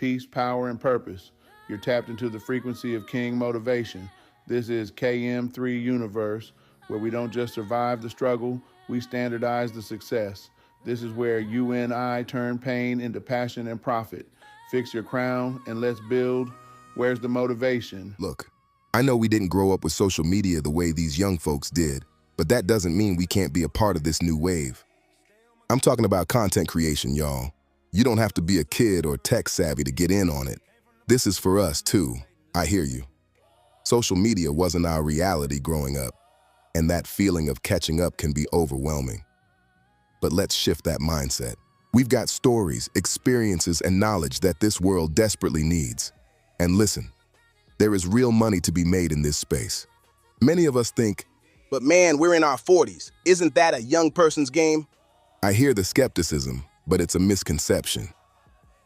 peace, power, and purpose. You're tapped into the frequency of King Motivation. This is KM3 Universe, where we don't just survive the struggle, we standardize the success. This is where you and I turn pain into passion and profit. Fix your crown and let's build. Where's the motivation? Look, I know we didn't grow up with social media the way these young folks did, but that doesn't mean we can't be a part of this new wave. I'm talking about content creation, y'all. You don't have to be a kid or tech savvy to get in on it. This is for us too. I hear you. Social media wasn't our reality growing up, and that feeling of catching up can be overwhelming. But let's shift that mindset. We've got stories, experiences, and knowledge that this world desperately needs. And listen, there is real money to be made in this space. Many of us think, but man, we're in our 40s. Isn't that a young person's game? I hear the skepticism, but it's a misconception.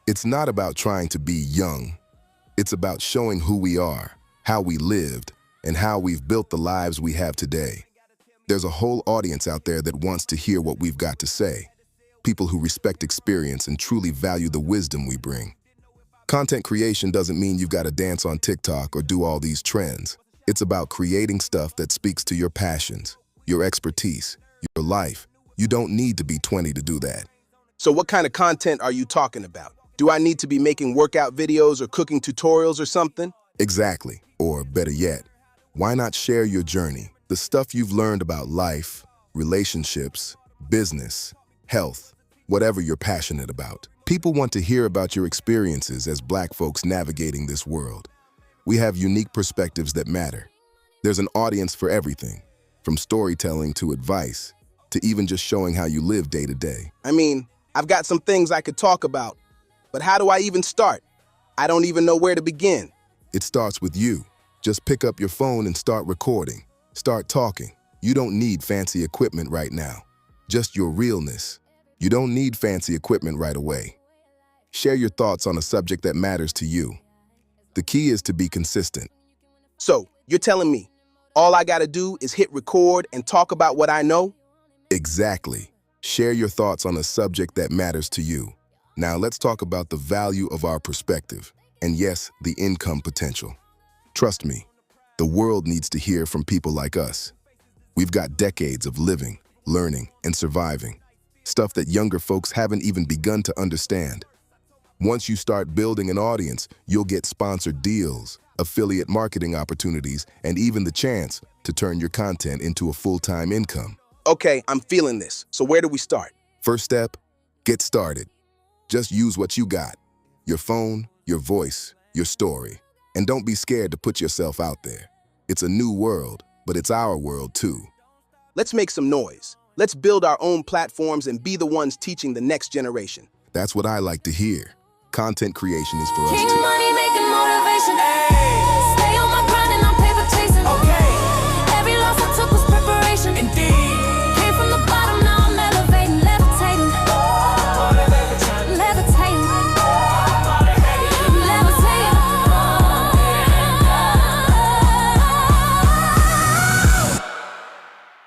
It's not about trying to be young. It's about showing who we are, how we lived, and how we've built the lives we have today. There's a whole audience out there that wants to hear what we've got to say. People who respect experience and truly value the wisdom we bring. Content creation doesn't mean you've got to dance on TikTok or do all these trends. It's about creating stuff that speaks to your passions, your expertise, your life. You don't need to be 20 to do that. So what kind of content are you talking about? Do I need to be making workout videos or cooking tutorials or something? Exactly. Or better yet, why not share your journey? The stuff you've learned about life, relationships, business, health, whatever you're passionate about. People want to hear about your experiences as Black folks navigating this world. We have unique perspectives that matter. There's an audience for everything, from storytelling to advice, to even just showing how you live day to day. I mean, I've got some things I could talk about, but how do I even start? I don't even know where to begin. It starts with you. Just pick up your phone and start recording. Start talking. You don't need fancy equipment right now. Just your realness. You don't need fancy equipment right away. Share your thoughts on a subject that matters to you. The key is to be consistent. So, you're telling me, all I gotta do is hit record and talk about what I know? Exactly. Share your thoughts on a subject that matters to you. Now let's talk about the value of our perspective. And yes, the income potential. Trust me, the world needs to hear from people like us. We've got decades of living, learning, and surviving. Stuff that younger folks haven't even begun to understand. Once you start building an audience, you'll get sponsored deals, affiliate marketing opportunities, and even the chance to turn your content into a full-time income. Okay, I'm feeling this. So where do we start? First step, get started. Just use what you got. Your phone, your voice, your story. And don't be scared to put yourself out there. It's a new world, but it's our world too. Let's make some noise. Let's build our own platforms and be the ones teaching the next generation. That's what I like to hear. Content creation is for us King too. Money